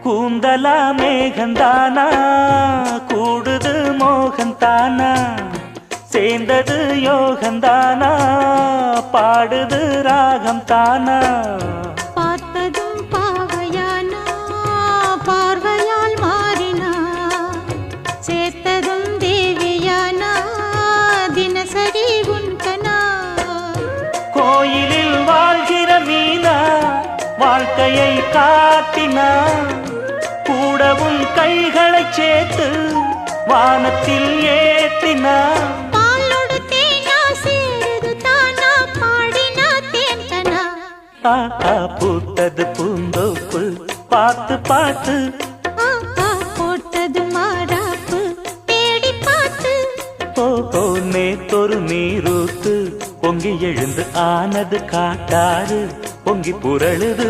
கூந்தலா மேகந்தானா கூடுது மோகந்தானா சேர்ந்தது யோகந்தானா பாடுது ராகம் தானா பார்த்ததும் பாவையானா பார்வையால் மாறினா சேர்த்ததும் தேவியானா தினசரி உன்கனா கோயிலில் வாழ்கிற மீனா வாழ்க்கையை காட்டினா கூடவும் கைகளை சேர்த்து வானத்தில் ஏற்றினா பாலோடு தேனா சேருது தானா பாடினா தேன்கனா பூத்தது பூந்தோப்பு பார்த்து பார்த்து போட்டது மாறாப்பு தேடி பார்த்து ஓ நேத்தொரு நீரூத்து பொங்கி எழுந்து ஆனது காட்டாறு பொங்கி புரளுது